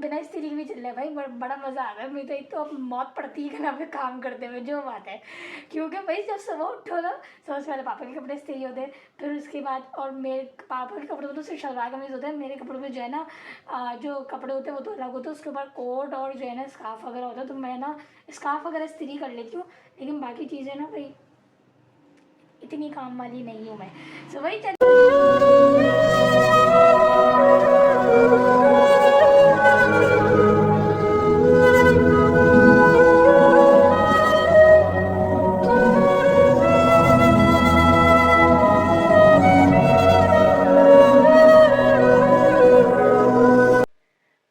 बिना स्त्री भी चल रहा है भाई, बड़ा मज़ा आ रहा है। मुझे तो अब मौत पड़ती है घर पे काम करते हुए, जो बात है। क्योंकि भाई जब सुबह उठो ना, सबसे पहले पापा के कपड़े स्त्री होते हैं, फिर उसके बाद और मेरे पापा के कपड़ों में तो सिर्फ शलवार कमीज होते हैं, मेरे कपड़ों में जो है ना जो कपड़े होते हैं वो तो अलग होते हैं, उसके ऊपर कोट और जो है ना स्कार्फ वगैरह होता है, तो मैं ना स्कार्फ वगैरह स्त्री कर लेती हूँ। लेकिन बाकी चीज़ें ना भाई इतनी काम वाली नहीं हूँ मैं। सो वही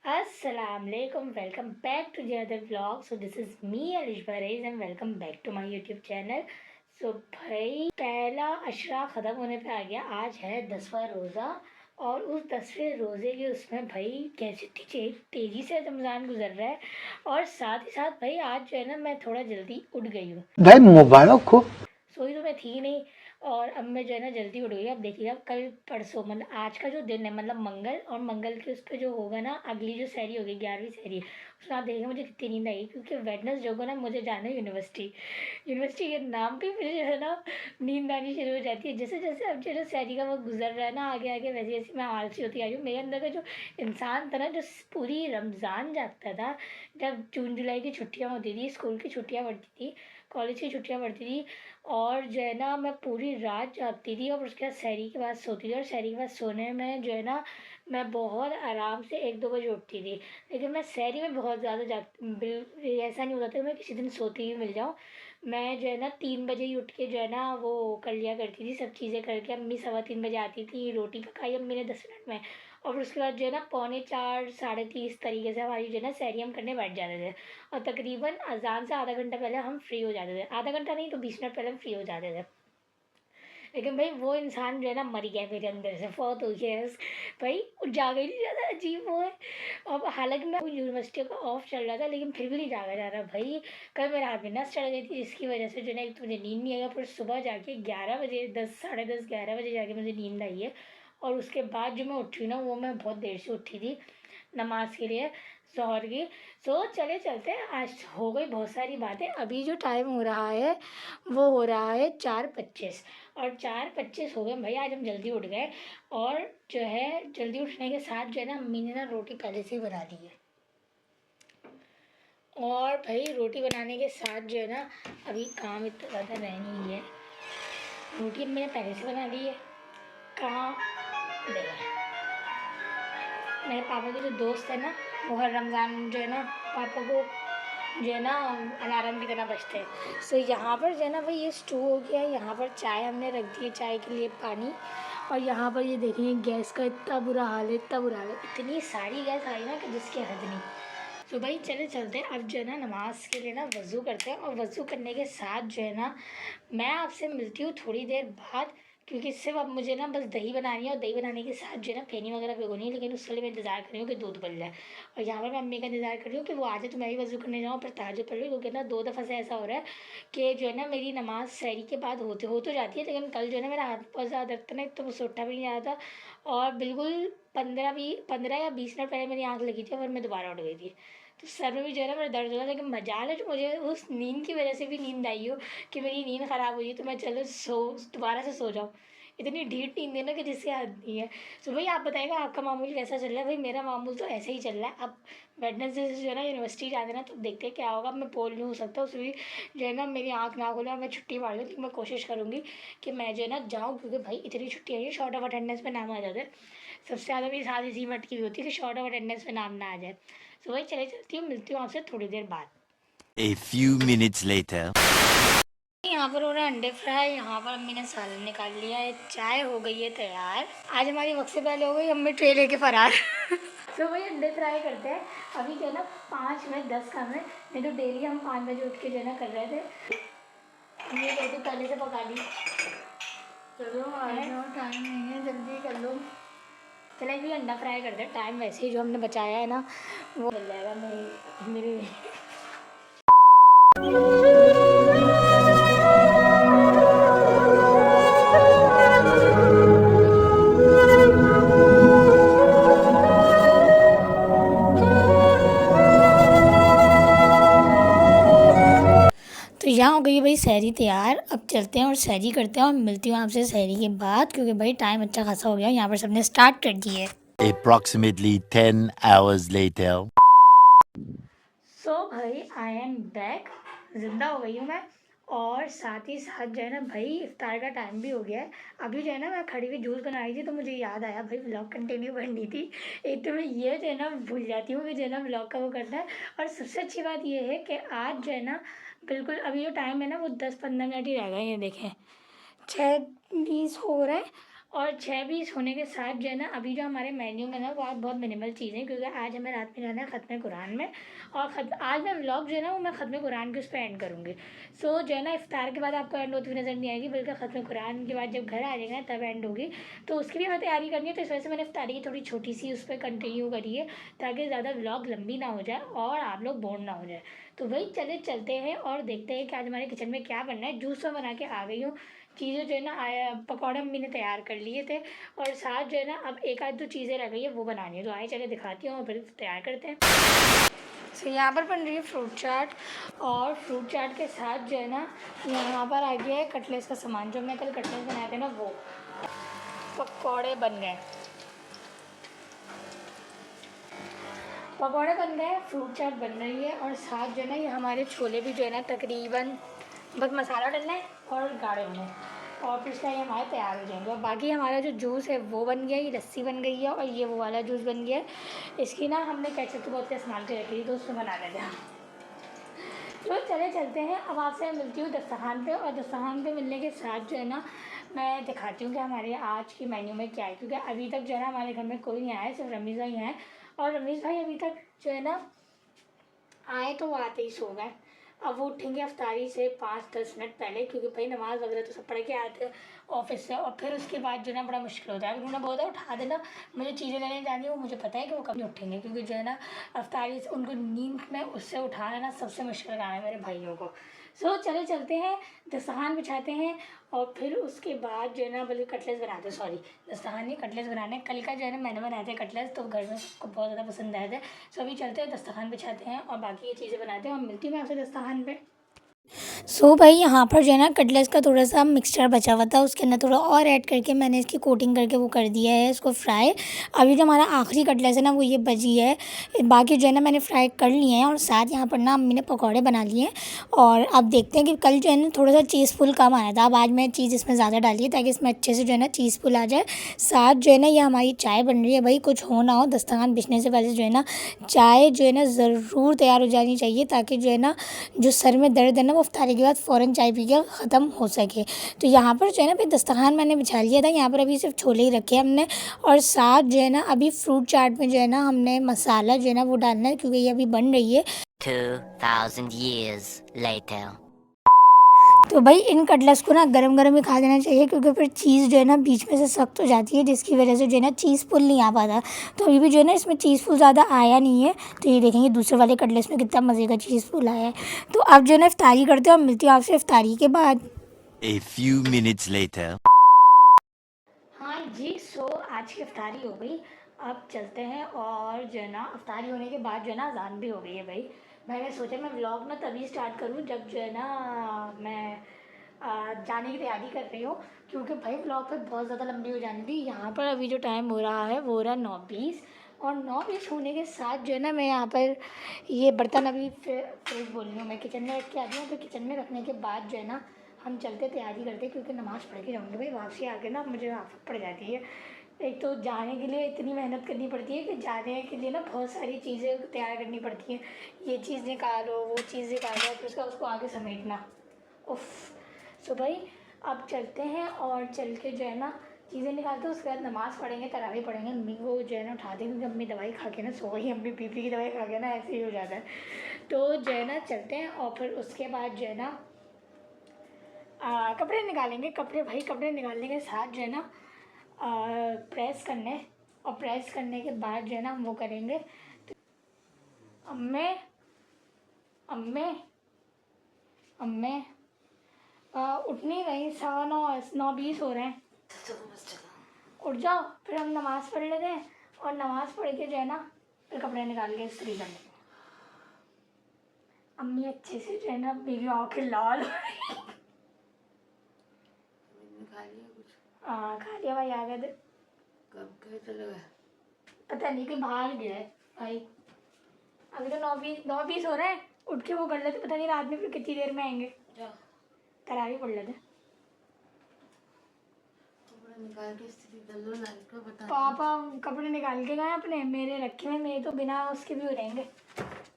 Assalamualaikum, welcome back to the other vlog. So this is me Alish Barez and welcome back to my YouTube channel. So भाई पहला अशरा ख़त्म होने पे आ गया। आज है 10वां रोज़ा और उस 10वें रोज़े के उसमें भाई कैसे तेज़ी से रमज़ान गुजर रहा है। और साथ ही साथ भाई आज जो है ना मैं थोड़ा जल्दी उठ गई हूँ भाई, मुबारक हो। सोई तो मैं थी नहीं और अब मैं जो है ना जल्दी उठ गई। अब देखिएगा कल परसों मतलब आज का जो दिन है मतलब मंगल, और मंगल के उस पर जो होगा ना अगली जो सहरी होगी 11वीं सहरी, उसमें आप देखेंगे मुझे कितनी नींद आएगी। क्योंकि वेडनेसडे होगा ना मुझे जाना है यूनिवर्सिटी के नाम पे मुझे जो है ना नींद आनी शुरू हो जाती है। जैसे जैसे अब जो है सहरी का वक्त गुजर रहा है ना आगे आगे, वैसे वैसे मैं आलसी होती आ रही हूँ। मेरे अंदर का जो इंसान था ना जो पूरी रमज़ान जागता था, जब जून जुलाई की छुट्टियाँ होती थी, स्कूल की छुट्टियाँ पड़ती थी, कॉलेज की छुट्टियाँ पड़ती थी, और जो है ना मैं पूरी रात जागती थी और उसके बाद सहरी के बाद सोती थी। और सहरी के बाद सोने में जो है ना मैं बहुत आराम से 1-2 बजे उठती थी। लेकिन मैं सहरी में बहुत ज़्यादा ऐसा नहीं होता था कि मैं किसी दिन सोती ही मिल जाऊँ। मैं जो है ना 3 बजे ही उठ के जो है ना वो कर लिया करती थी सब चीज़ें करके। अम्मी 3:15 बजे आती थी, रोटी पकाई अम्मी ने 10 मिनट में, और उसके बाद जो है ना 3:45 3:30 इस तरीके से हमारी जो है ना सहरी हम करने बैठ जाते थे। और तकरीबन अज़ान से आधा घंटा पहले हम फ्री हो जाते थे, आधा घंटा नहीं तो 20 मिनट पहले हम फ्री हो जाते थे। लेकिन भाई वो इंसान जो है ना मर गया मेरे अंदर से, बहुत हो गया है भाई, जागा ही नहीं जाता, अजीब वो है। अब हालांकि मैं यूनिवर्सिटी का ऑफ चल रहा था लेकिन फिर भी नहीं जागा जा रहा भाई। कल मेरे हाथ में नस चढ़ गई थी जिसकी वजह से जो है ना एक तो मुझे नींद नहीं आएगा, फिर सुबह जाके 11 बजे 10 10:30 11 बजे जाके मुझे नींद आई है। और उसके बाद जो मैं उठी ना वो मैं बहुत देर से उठी थी नमाज के लिए ज़ोहर की। सो चले चलते हैं, आज हो गई बहुत सारी बातें। अभी जो टाइम हो रहा है वो हो रहा है 4:25, और 4:25 हो गए भाई। आज हम जल्दी उठ गए, और जो है जल्दी उठने के साथ जो है ना अम्मी ने ना रोटी पहले से ही बना दी है। और भाई रोटी बनाने के साथ जो है ना अभी काम इतना ज़्यादा रह नहीं है, रोटी अम्मी ने पहले से बना ली है। कहाँ देखा मेरे पापा के जो दोस्त है ना वो हर रमज़ान जो है ना पापा को जो है ना अलार्म की तरह बजते हैं। सो यहाँ पर जो है ना भाई ये स्टोव हो गया है, यहाँ पर चाय हमने रख दी है, चाय के लिए पानी, और यहाँ पर ये देखेंगे गैस का इतना बुरा हाल है, इतना बुरा हाल है, इतनी सारी गैस आई ना कि जिसकी हद नहीं। तो भाई चले चलते हैं अब जो है ना नमाज़ के लिए ना वज़ू करते हैं, और वज़ू करने के साथ जो है ना मैं आपसे मिलती हूँ थोड़ी देर बाद। क्योंकि सिर्फ अब मुझे ना बस दही बनानी है, और दही बनाने के साथ जो है ना फेनी वगैरह भिगोनी है, लेकिन उसके लिए मैं इंतज़ार कर रही हूँ कि दूध बन जाए। और यहाँ पर मैं अम्मी का इंतज़ार कर रही हूँ कि वो आ जाए तो मैं भी वज़ू करने जाऊँ, पर तहज्जुद पढ़ रही हूँ। क्योंकि ना 2 दफ़ा से ऐसा हो रहा है कि जो है ना मेरी नमाज़ सहरी के बाद हो तो जाती है, लेकिन कल जो है ना मेरा हाथ बहुत ज़्यादा दर्द था ना, तो मुझसे उठा भी नहीं आ रहा था, और बिल्कुल 15 या 20 मिनट पहले मेरी आँख लगी थी और मैं दोबारा उठ गई थी। तो सर में भी जो है ना मेरा दर्द हो रहा था, लेकिन मजाल है जो मुझे उस नींद की वजह से भी नींद आई हो कि मेरी नींद ख़राब हुई है तो मैं चलो दोबारा से सो जाऊँ। इतनी ढीठ नींद है ना कि जिससे हद नहीं है। सो भाई आप बताइएगा आपका मामूल कैसा चल रहा है। भाई मेरा मामूल तो ऐसे ही चल रहा है। अब वेडनेसडे से जो है ना यूनिवर्सिटी जाते ना, तो देखते हैं क्या होगा। मैं बोल नहीं हो सकता उसमें भी जो है ना मेरी आँख ना खोले और मैं छुट्टी मार लूँ, तो मैं कोशिश करूँगी कि मैं जो है ना जाऊँ, क्योंकि भाई इतनी छुट्टी आई है शॉर्ट ऑफ अटेंडेंस में नाम आ जाता है। सबसे ज़्यादा मेरी साथ इसी मट की भी होती है कि शॉर्ट ऑफ अटेंडेंस में नाम ना आ जाए। सो भाई चले चलती हूँ, मिलती हूँ आपसे थोड़ी देर बाद। A few minutes later. यहाँ पर हो रहा है अंडे फ्राई, यहाँ पर अम्मी ने सालन निकाल लिया है, चाय हो गई है तैयार। आज हमारी वक्त से पहले हो गई, अम्मी ट्रे लेके फरार। तो भाई अंडे फ्राई करते हैं अभी जो है ना 5 मिनट 10 काम है, नहीं तो डेली हम 5 बजे उठ के जो है ना कर रहे थे। ये रोटी पहले से पका ली, चलो टाइम नहीं है जल्दी कर लो। चलो भी अंडा फ्राई करते हैं, टाइम वैसे ही जो हमने बचाया है ना वो मिल जाएगा मेरे यहाँ हो गई है भाई सहरी तैयार। अब चलते हैं और सहरी करते हैं और मिलती हूँ आपसे सहरी के बाद, क्योंकि भाई टाइम अच्छा खासा हो गया। यहाँ पर सबने स्टार्ट कर दी है। Approximately 10 hours later. सो भाई आई एम बैक, ज़िंदा हो गई हूँ मैं। और साथ ही साथ जो है ना भाई इफ्तार का टाइम भी हो गया है। अभी जो है ना मैं खड़ी हुई जूस बना रही थी तो मुझे याद आया भाई व्लॉग कंटिन्यू करनी थी। एक तो मैं ये जो है ना भूल जाती हूँ कि जो है ना व्लॉग का वो करना है। और सबसे अच्छी बात ये है कि आज जो है ना बिल्कुल अभी जो टाइम है ना वो 10-15 मिनट ही रह गए हैं। ये देखें 6:20 हो रहा है। और 6:20 होने के साथ जो है ना अभी जो हमारे मेन्यू में ना वो आज बहुत मिनिमल चीज़ें, क्योंकि आज हमें रात में जाना है ख़त्म कुरान में। और आज मैं व्लॉग जो है ना वो मैं ख़त्म कुरान के उस पर एंड करूँगी। सो जो है ना इफ्तार के बाद आपको एंड होती हुई नज़र नहीं आएगी, बल्कि ख़त्म कुरान के बाद जब घर आ जाएगा तब एंड होगी। तो उसकी भी हमें तैयारी करनी है, तो इस वजह से मैंने इफ्तारी की थोड़ी छोटी सी उस पर कंटिन्यू करी है, ताकि ज़्यादा व्लॉग लंबी ना हो जाए और आप लोग बोर ना हो जाए। तो वही चलते हैं और देखते हैं कि आज हमारे किचन में क्या बनना है। जूस में बना के आ गई हूँ। चीज़ें जो है ना पकौड़े मम्मी ने तैयार कर लिए थे, और साथ जो है ना अब एक आध दो चीज़ें रह गई है वो बनानी है। तो आए चले दिखाती हूँ और फिर तैयार करते हैं। तो यहाँ पर बन रही है फ्रूट चाट, और फ्रूट चाट के साथ जो है ना यहाँ पर आ गया है कटलेस का सामान। जो मैं कल कटलेस बनाए थे ना वो पकौड़े बन गए। पकौड़े बन गए, फ्रूट चाट बन रही है, और साथ जो है ना ये हमारे छोले भी जो है ना तकरीबन बस मसाला डालना है और गाढ़े होने हैं, और फिर उसका ये हमारे तैयार हो जाएंगे। और बाकी हमारा जो जूस है वो बन गया, ये लस्सी बन गई है, और ये वो वाला जूस बन गया है। इसकी ना हमने केचप की बोतल इस्तेमाल कर रखी थी तो उससे बना लेते हैं। तो चलते हैं। अब आपसे मिलती हूँ दस्तरखान पे, और दस्तरखान पे मिलने के साथ जो है ना मैं दिखाती हूँ कि हमारे आज की मेन्यू में क्या है, क्योंकि अभी तक जो है ना हमारे घर में कोई नहीं आया है, सिर्फ रमीज़ भाई हैं। और रमीज़ भाई अभी तक जो है ना आए तो वो आते ही सो गए। अब वो उठेंगे अफ्तारी से 5-10 मिनट पहले, क्योंकि भाई नमाज़ वगैरह तो सब पढ़ के आते हैं ऑफिस से, और फिर उसके बाद जो है ना बड़ा मुश्किल होता है। उन्होंने बोला था उठा देना, मुझे चीज़ें लेने जानी है, वो मुझे पता है कि वो कभी उठेंगे, क्योंकि जो है ना अफ्तारी से उनको नींद में उससे उठाना ना सबसे मुश्किल काम है मेरे भाइयों को। सो चलते हैं, दस्तरखान बिछाते हैं, और फिर उसके बाद जो है ना बल्कि कटलेट्स बनाते हैं, सॉरी दस्तरखान नहीं कटलेट्स बनाने। कल का जो है ना मैंने बनाए थे कटलेट्स, तो घर में सबको बहुत ज़्यादा पसंद आए थे। सो अभी चलते हैं दस्तरखान बिछाते हैं और बाकी ये चीज़ें बनाते हैं, और मिलती हूँ मैं आपसे दस्तरखान पे। सो भाई यहाँ पर जो है ना कटलेट्स का थोड़ा सा मिक्सचर बचा हुआ था, उसके अंदर थोड़ा और ऐड करके मैंने इसकी कोटिंग करके वो कर दिया है इसको फ्राई। अभी जो हमारा आखिरी कटलेट्स है ना वो ये बची है, बाकी जो है ना मैंने फ्राई कर लिए हैं। और साथ यहाँ पर ना अम्मी ने पकौड़े बना लिए हैं। और अब देखते हैं कि कल जो है ना थोड़ा सा चीज़ फुल कम आया था, अब आज मैं चीज़ इसमें ज़्यादा डाली है ताकि इसमें अच्छे से जो है ना चीज़ फुल आ जाए। साथ जो है ना ये हमारी चाय बन रही है। भाई कुछ हो ना हो दस्तरखान बिछने से पहले जो है ना चाय जो है ना ज़रूर तैयार हो जानी चाहिए, ताकि जो है ना जो सर में दर्द है ना वो इफ्तारी के बाद फ़ौरन चाय पी के ख़त्म हो सके। तो यहाँ पर जो है ना फिर दस्तरखान मैंने बिछा लिया था। यहाँ पर अभी सिर्फ छोले ही रखे हमने, और साथ जो है ना अभी फ्रूट चाट में जो है ना हमने मसाला जो है ना वो डालना है, क्योंकि ये अभी बन रही है। 2000 years later. तो भाई इन कटलेट्स को ना गरम गरम ही खा लेना चाहिए, क्योंकि फिर चीज़ जो है ना बीच में से सख्त हो जाती है, जिसकी वजह से जो है ना चीज़ फुल नहीं आ पाता। तो अभी भी जो है ना इसमें चीज़ फुल ज़्यादा आया नहीं है। तो ये देखेंगे दूसरे वाले कटलेट्स में कितना मज़े का चीज़ फुल आया है। तो अब जो है ना इफ्तारी करते हैं और मिलती हूँ आपसे इफ्तारी के बाद। A few minutes later. हाँ जी, सो आज की इफ्तारी हो गई। अब चलते हैं, और जो है ना इफ्तारी होने के बाद जो है ना अज़ान भी हो गई है भाई। मैंने सोचा मैं व्लॉग ना तभी स्टार्ट करूँ जब जो है ना मैं जाने की तैयारी कर रही हूँ, क्योंकि भाई व्लॉग फिर बहुत ज़्यादा लंबी हो जानी थी। यहाँ पर अभी जो टाइम हो रहा है वो हो रहा है 9:20, और 9:20 होने के साथ जो है ना मैं यहाँ पर ये बर्तन अभी फिर बोल रही हूँ मैं किचन में रख के आती हूँ। तो किचन में रखने के बाद जो है ना हम चलते तैयारी करते, क्योंकि नमाज़ पढ़ के जाऊँगी भाई। वापसी आके ना मुझे आफत पड़ जाती है। एक तो जाने के लिए इतनी मेहनत करनी पड़ती है कि जाने के लिए ना बहुत सारी चीज़ें तैयार करनी पड़ती हैं। ये चीज़ निकालो, वो चीज़ निकालो, फिर उसको आगे समेटना। उफ़। सो भाई अब चलते हैं, और चल के जो है ना चीज़ें निकालते हैं, उसके बाद नमाज़ पढ़ेंगे, तरावी पढ़ेंगे। अम्मी को जो है ना उठा देंगे, क्योंकि अम्मी दवाई खा के ना सो गई। अम्मी बीपी की दवाई खा के ना ऐसे ही हो जाता है। तो जो है ना चलते हैं, और फिर उसके बाद जो है ना कपड़े निकालेंगे। कपड़े निकालने के साथ जो है ना प्रेस करने, और प्रेस करने के बाद जो है ना हम वो करेंगे। अम्मे अम्मे अम्मे उठ नहीं रही, 9:20 हो रहे हैं। उठ जाओ, फिर हम नमाज़ पढ़ लेते हैं, और नमाज़ पढ़ के जो है ना फिर कपड़े निकाल के इस्त्री कर लेंगे। अम्मी अच्छे से जो है ना मेरी आँखें लाल हो रही। खा लिया कुछ? हाँ खा लिया भाई, आ गए थे। कब गए चले गए? पता नहीं कि बाहर गया है भाई। अभी तो 9:20 हो रहे हैं, उठ के वो कर लेते, पता नहीं रात में फिर कितनी देर में आएंगे। जा तरावी पढ़ लेते। कपड़ा निकाल के स्त्री कर लो, लाइट को बता। पापा कपड़े निकाल के गए अपने, मेरे रखे हुए, मेरे तो बिना उसके भी हो रहेंगे,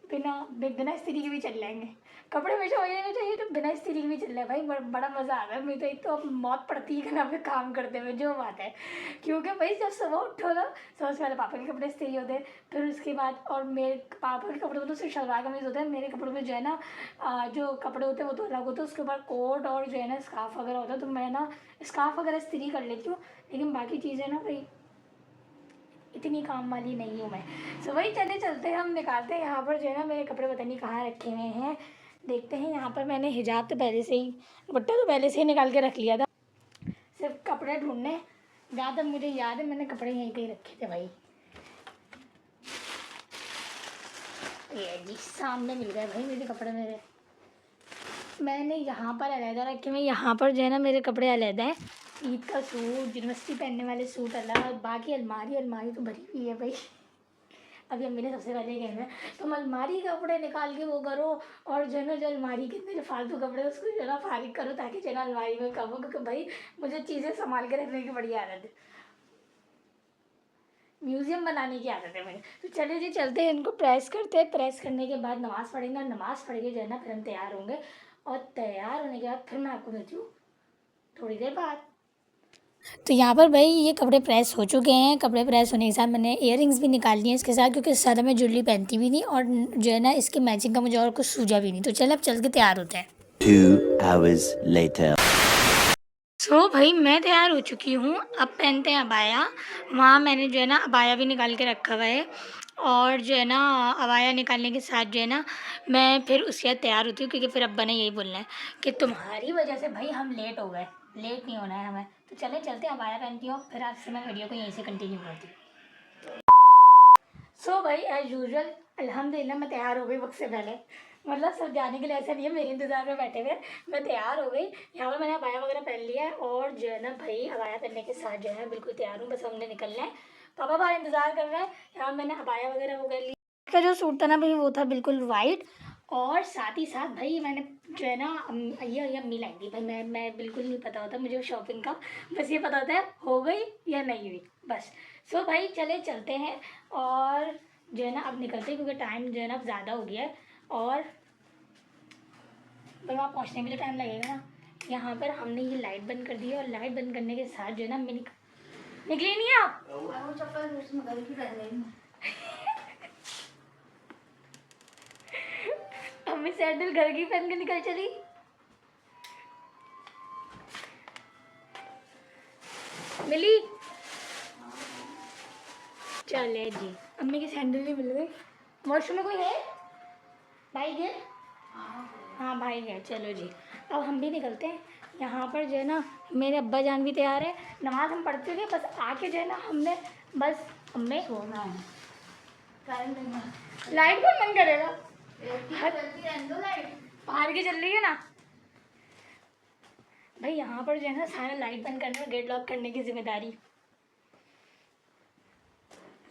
बिना बिना इस्त्री के भी चल जाएंगे। कपड़े हमेशा वही रहने चाहिए, तो बिना इस्त्री के भी चल रहा है भाई। बड़ा मज़ा आ रहा है मुझे तो। एक तो अब मौत पड़ती है घर पे काम करते हुए, जो बात है। क्योंकि भाई जब सुबह उठो ना, सबसे पहले पापा के कपड़े इस्त्री होते हैं, फिर उसके बाद और मेरे पापा के कपड़े में तो सिर्फ शलवार कमीज होते हैं। मेरे कपड़ों में जो है ना जो कपड़े होते हैं वो तो अलग होते हैं, उसके बाद कोट और जो है ना स्कार्फ वगैरह होता है, तो मैं ना स्कार्फ वगैरह इस्त्री कर लेती हूँ। लेकिन बाकी चीज़ें ना भाई इतनी काम वाली नहीं हूँ मैं। सो वही चलते हैं, हम निकालते हैं। यहाँ पर जो है ना मेरे कपड़े पता नहीं कहाँ रखे हुए हैं, देखते हैं। यहाँ पर मैंने हिजाब तो पहले से ही, दुपट्टा तो पहले से ही निकाल के रख लिया था, सिर्फ कपड़े ढूंढने। जहाँ तक मुझे याद है मैंने कपड़े यहीं कहीं रखे थे भाई। ये जी सामने मिल गए भाई मुझे कपड़े मेरे। मैंने यहाँ पर अलहदा रखे हुए, यहाँ पर जो है ना मेरे कपड़े अलहदा है। ईद का सूट, यूनिवर्सिटी पहनने वाले सूट अलग, और बाकी अलमारी तो भरी हुई है भाई। अभी अम्मी ने सबसे पहले कहना है तुम अलमारी के कपड़े निकाल के वो करो, और जो है ना जो अलमारी के अंदर जो फालतू कपड़े उसको जो है ना फारिग करो, ताकि जो है ना अलमारी में कम हो। क्योंकि भाई मुझे चीज़ें संभाल के रखने की बड़ी आदत है, म्यूज़ियम बनाने की आदत है मुझे। तो चले जी चलते हैं, इनको प्रेस करते हैं। प्रेस करने के बाद नमाज़ पढ़ेंगे, और नमाज़ पढ़ के जो है ना फिर हम तैयार होंगे। और तैयार होने के बाद फिर मैं आपको मिलती हूँ थोड़ी देर बाद। तो यहाँ पर भाई ये कपड़े प्रेस हो चुके हैं। कपड़े प्रेस होने के साथ मैंने इयररिंग्स भी निकाल लिए इसके साथ, क्योंकि इससे ज़्यादा मैं ज्वेलरी पहनती भी नहीं, और जो है ना इसके मैचिंग का मुझे और कुछ सूझा भी नहीं। तो चल अब चल के तैयार होते हैं। 2 hours later. सो भाई मैं तैयार हो चुकी हूँ, अब पहनते हैं अबाया। वहाँ मैंने जो है ना अबाया भी निकाल के रखा हुआ है, और जो है ना अबाया निकालने के साथ जो है ना मैं फिर उसके बाद तैयार होती हूँ, क्योंकि फिर अब्बा ने यही बोलना है कि तुम्हारी वजह से भाई हम लेट हो गए, लेट नहीं होना है हमें। तो चलते हैं, अबाया पहनती हूँ, फिर आपसे मैं वीडियो को यहीं से कंटिन्यू करती हूँ। सो भाई एज यूजुअल अल्हम्दुलिल्लाह मैं तैयार हो गई वक्त से पहले। मतलब सब जाने के लिए ऐसा नहीं है, मेरे इंतज़ार में बैठे हुए। मैं तैयार हो गई, यहाँ पर मैंने अबाया वगैरह पहन लिया है, और जो है ना भाई अबाया पहनने के साथ जो है बिल्कुल तैयार हूँ, बस हमने निकलना है। पापा बाहर इंतज़ार कर रहे हैं। यहाँ मैंने अबाया वगैरह वो कर ली। का जो सूट था ना भाई वो था बिल्कुल वाइट, और साथ ही साथ भाई मैंने जो है ना ये अम्मी लाई थी भाई। मैं बिल्कुल नहीं पता होता मुझे शॉपिंग का, बस ये पता होता है हो गई या नहीं हुई बस। सो भाई चलते हैं, और जो है ना अब निकलते हैं, क्योंकि टाइम जो है ना अब ज़्यादा हो गया है। और भाई वहाँ पहुँचने में तो टाइम लगेगा ना। यहाँ पर हमने ये लाइट बंद कर दी है, और लाइट बंद करने के साथ जो है ना मैं निकली नहीं है आप। वो चप्पल उसमें घर की पहन लेंगे। अम्मी सैंडल घर की पहन के निकल चली। मिली चले जी, अम्मी की सैंडल भी मिल गई। वॉशरूम में कोई है? भाई गए? हाँ भाई गए। चलो जी अब हम भी निकलते हैं। यहाँ पर जो है ना मेरे अब्बा जान भी तैयार है। नमाज हम पढ़ते हुए बस आके जो है ना हमने बस हमें सोना है। लाइट कौन बंद करेगा? लाइट बाहर की चल रही है ना भाई। यहाँ पर जो है ना सारा लाइट बंद करना, गेट लॉक करने की जिम्मेदारी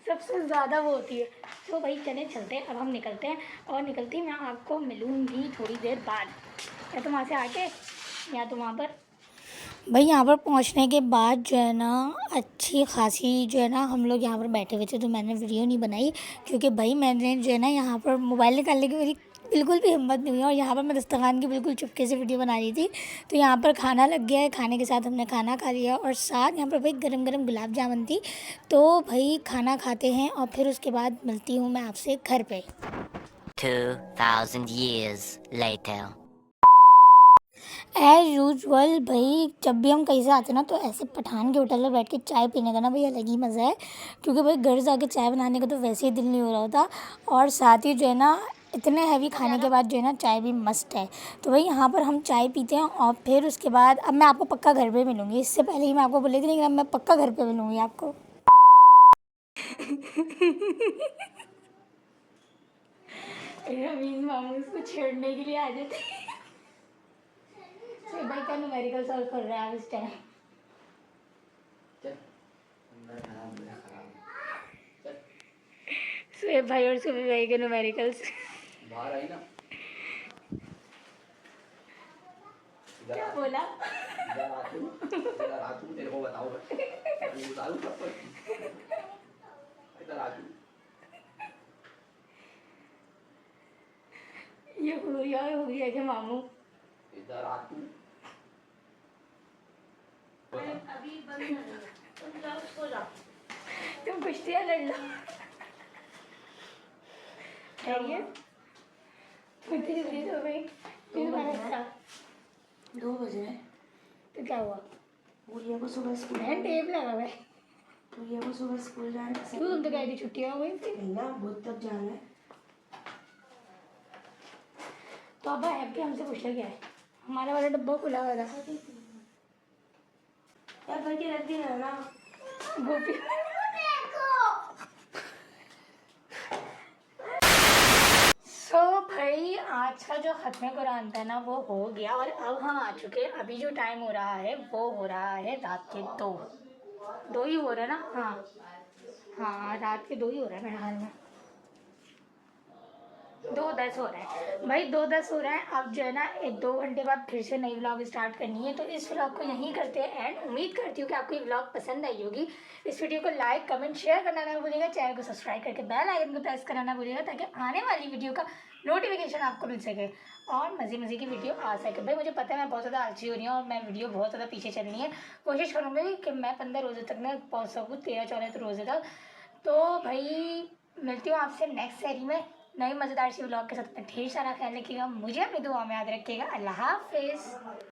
सबसे ज़्यादा वो होती है। तो भाई चलते हैं, अब हम निकलते हैं। और निकलती मैं आपको मिलूँगी थोड़ी देर बाद, या तो वहाँ से आके या तो वहाँ पर। भाई यहाँ पर पहुँचने के बाद जो है ना अच्छी खासी जो है ना हम लोग यहाँ पर बैठे हुए थे, तो मैंने वीडियो नहीं बनाई, क्योंकि भाई मैंने जो है ना यहाँ पर मोबाइल निकालने की मेरी बिल्कुल भी हिम्मत नहीं हुई। और यहाँ पर मैं दस्तरखान की बिल्कुल चुपके से वीडियो बना रही थी। तो यहाँ पर खाना लग गया है, खाने के साथ हमने खाना खा लिया, और साथ यहाँ पर भाई गरम गरम गुलाब जामुन थी। तो भाई खाना खाते हैं, और फिर उसके बाद मिलती हूँ मैं आपसे घर पे। 2,000 years later. एज यूजुअल भाई जब भी हम कहीं से आते हैं ना, तो ऐसे पठान के होटल में बैठ के चाय पीने का ना भाई अलग ही मज़ा है। क्योंकि भाई घर जाके चाय बनाने का तो वैसे ही दिल नहीं हो रहा होता, और साथ ही जो है ना इतने हैवी खाने के बाद जो है ना चाय भी मस्त है। तो भाई यहाँ पर हम चाय पीते हैं, और फिर उसके बाद अब मैं आपको पक्का घर पे मिलूँगी। इससे पहले ही मैं आपको बोली थी, लेकिन अब मैं पक्का घर पे मिलूँगी आपको। रमीज मामू उसको छेड़ने के लिए आ जाते। तो भाई का न्यूमेरिकल सॉल्व कर रहा है इस टाइम। सुहेब भाई और सुबह भाई के न्यूमेरिकल्स। बाहर आई ना, क्या बोला? इधर आ तू, तेरे को बताओ मैं उतारूं चप्पल, इधर आ तू। ये हो गया कि मामू इधर आ तू। अभी बंद कर दो, तुम जाओ सो जाओ। तुम कुश्तियाँ लड़ लो। खैरियत? कितनी देर हो गई? 3 बजे। 2 बजे है। तो क्या हुआ? गुड़िया को सुबह स्कूल मैं टेप लगा हुआ है। गुड़िया को सुबह स्कूल जाना है। तुम तो कह रही छुट्टियाँ हो गई थी। नहीं ना, बहुत तक जाना है। तो अब हैप्पी हमसे पूछा क्या है? हमारा वाला डब्बा खुला हुआ था। यार भर के रख देना ना। गोपी भाई आज का जो खत्म कुरान था ना वो हो गया और अब हम आ चुके हैं। अभी जो टाइम हो रहा है वो हो रहा है रात के 2 ही हो रहा है ना। हाँ रात के 2 ही हो रहा है मेरे ख्याल में। 2:10 हो रहा है भाई, 2:10 हो रहा है। अब जो है ना 2 घंटे बाद फिर से नई व्लॉग स्टार्ट करनी है। तो इस व्लॉग को यहीं करते हैं एंड उम्मीद करती हूँ कि आपको ये व्लॉग पसंद आई होगी। इस वीडियो को लाइक कमेंट शेयर करना ना भूलिएगा, चैनल को सब्सक्राइब करके बेल आइकन को प्रेस करना ना भूलिएगा ताकि आने वाली वीडियो का नोटिफिकेशन आपको मिल सके और मज़े की वीडियो आ सके। भाई मुझे पता है मैं बहुत ज़्यादा आलसी हो रही हूँ और मैं वीडियो बहुत ज़्यादा पीछे चल रही है। कोशिश करूँगी कि मैं 15 रोज़े तक मैं पहुँच सकूँ, 13-14 रोज़े तक। तो भाई मिलती हूँ आपसे नेक्स्ट सीरीज में नई मज़ेदार सी व्लॉग के साथ। ढेर सारा ख्याल रखिएगा, मुझे अपनी दुआ में याद रखिएगा। अल्लाह हाफिज़।